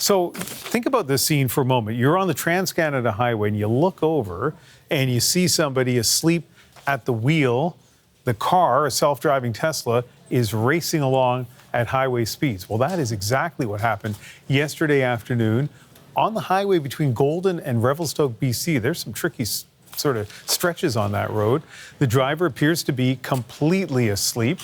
So think about this scene for a moment. You're on the Trans-Canada Highway and you look over and you see somebody asleep at the wheel. The car, a self-driving Tesla, is racing along at highway speeds. Well, that is exactly what happened yesterday afternoon on the highway between Golden and Revelstoke, BC. There's some tricky sort of stretches on that road. The driver appears to be completely asleep.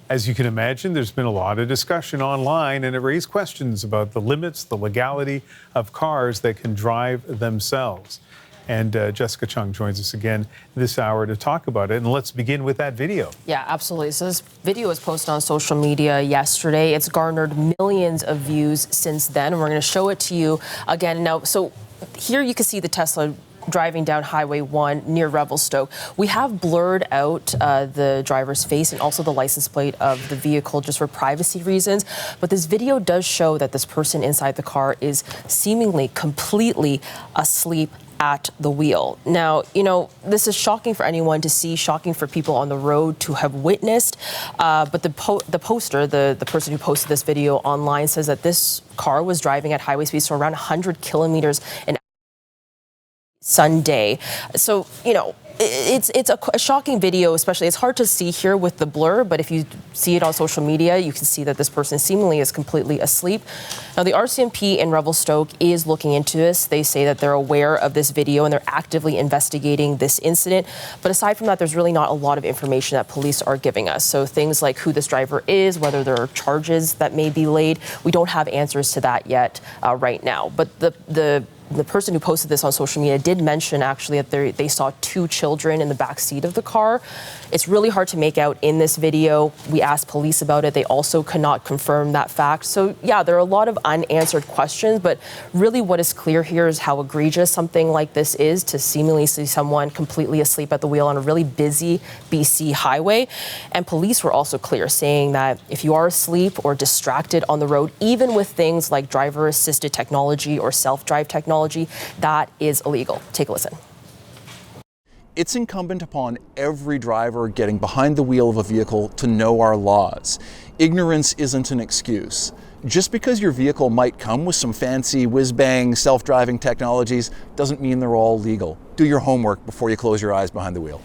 As you can imagine, there's been a lot of discussion online, and it raised questions about the limits, the legality of cars that can drive themselves. And Jessica Chung joins us again this hour to talk about it. And let's begin with that video. Yeah, absolutely. So this video was posted on social media yesterday. It's garnered millions of views since then, and we're going to show it to you again now. So here you can see the Tesla driving down Highway 1 near Revelstoke. We have blurred out the driver's face and also the license plate of the vehicle just for privacy reasons. But this video does show that this person inside the car is seemingly completely asleep at the wheel. Now, you know, this is shocking for anyone to see, shocking for people on the road to have witnessed. But the poster, the person who posted this video online, says that this car was driving at highway speeds, so around 100 kilometers an hour Sunday. So, you know, it's a shocking video, especially. It's hard to see here with the blur, but if you see it on social media, you can see that this person seemingly is completely asleep. Now, the RCMP in Revelstoke is looking into this. They say that they're aware of this video and they're actively investigating this incident. But aside from that, there's really not a lot of information that police are giving us. So things like who this driver is, whether there are charges that may be laid, we don't have answers to that yet right now. But the person who posted this on social media did mention actually that they saw two children in the back seat of the car. It's really hard to make out in this video. We asked police about it. They also could not confirm that fact. So yeah, there are a lot of unanswered questions, but really what is clear here is how egregious something like this is, to seemingly see someone completely asleep at the wheel on a really busy BC highway. And police were also clear, saying that if you are asleep or distracted on the road, even with things like driver-assisted technology or self-drive technology, that is illegal. Take a listen. It's incumbent upon every driver getting behind the wheel of a vehicle to know our laws. Ignorance isn't an excuse. Just because your vehicle might come with some fancy whiz-bang self-driving technologies doesn't mean they're all legal. Do your homework before you close your eyes behind the wheel.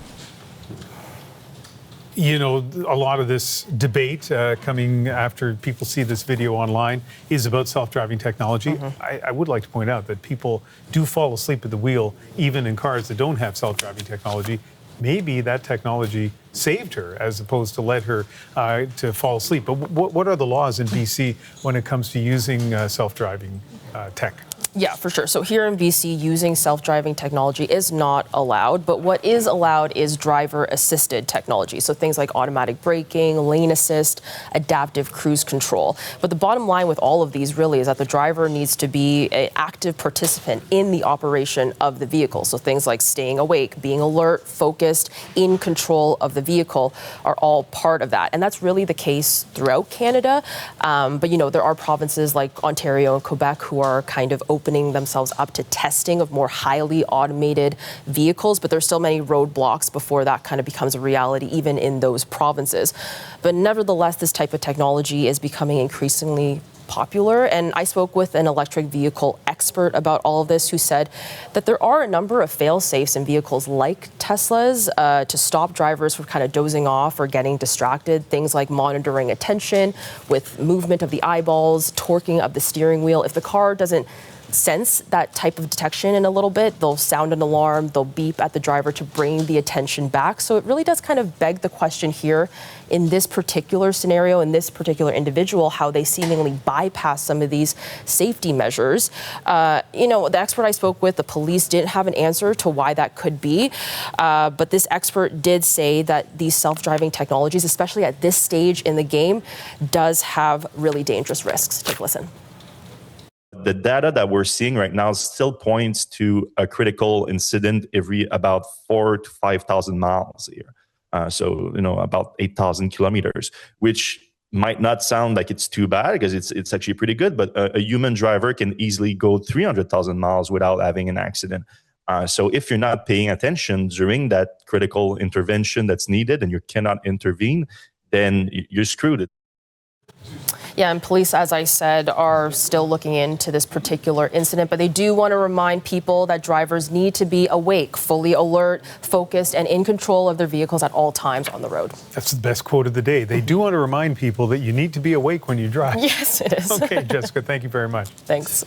You know, a lot of this debate coming after people see this video online is about self-driving technology. I would like to point out that people do fall asleep at the wheel, even in cars that don't have self-driving technology. Maybe that technology saved her as opposed to let her to fall asleep. But what are the laws in BC when it comes to using self-driving tech? Yeah, for sure. So here in BC, using self-driving technology is not allowed, but what is allowed is driver-assisted technology. So things like automatic braking, lane assist, adaptive cruise control. But the bottom line with all of these really is that the driver needs to be an active participant in the operation of the vehicle. So things like staying awake, being alert, focused, in control of the vehicle are all part of that. And that's really the case throughout Canada. But, you know, there are provinces like Ontario and Quebec who are kind of opening themselves up to testing of more highly automated vehicles, but there's still many roadblocks before that kind of becomes a reality, even in those provinces. But nevertheless, this type of technology is becoming increasingly popular. And I spoke with an electric vehicle expert about all of this, who said that there are a number of fail-safes in vehicles like Teslas to stop drivers from kind of dozing off or getting distracted. Things like monitoring attention with movement of the eyeballs, torquing of the steering wheel. If the car doesn't sense that type of detection in a little bit, they'll sound an alarm, they'll beep at the driver to bring the attention back. So it really does kind of beg the question here in this particular scenario, in this particular individual, how they seemingly bypass some of these safety measures. You know, the expert I spoke with, the police didn't have an answer to why that could be. But this expert did say that these self-driving technologies, especially at this stage in the game, does have really dangerous risks. Take a listen. The data that we're seeing right now still points to a critical incident every about 4,000 to 5,000 miles here. So, you know, about 8,000 kilometers, which might not sound like it's too bad because it's actually pretty good, but a human driver can easily go 300,000 miles without having an accident. So if you're not paying attention during that critical intervention that's needed and you cannot intervene, then you're screwed. Yeah, and police, as I said, are still looking into this particular incident, but they do want to remind people that drivers need to be awake, fully alert, focused, and in control of their vehicles at all times on the road. That's the best quote of the day. They do want to remind people that you need to be awake when you drive. Yes, it is. Okay, Jessica, thank you very much. Thanks.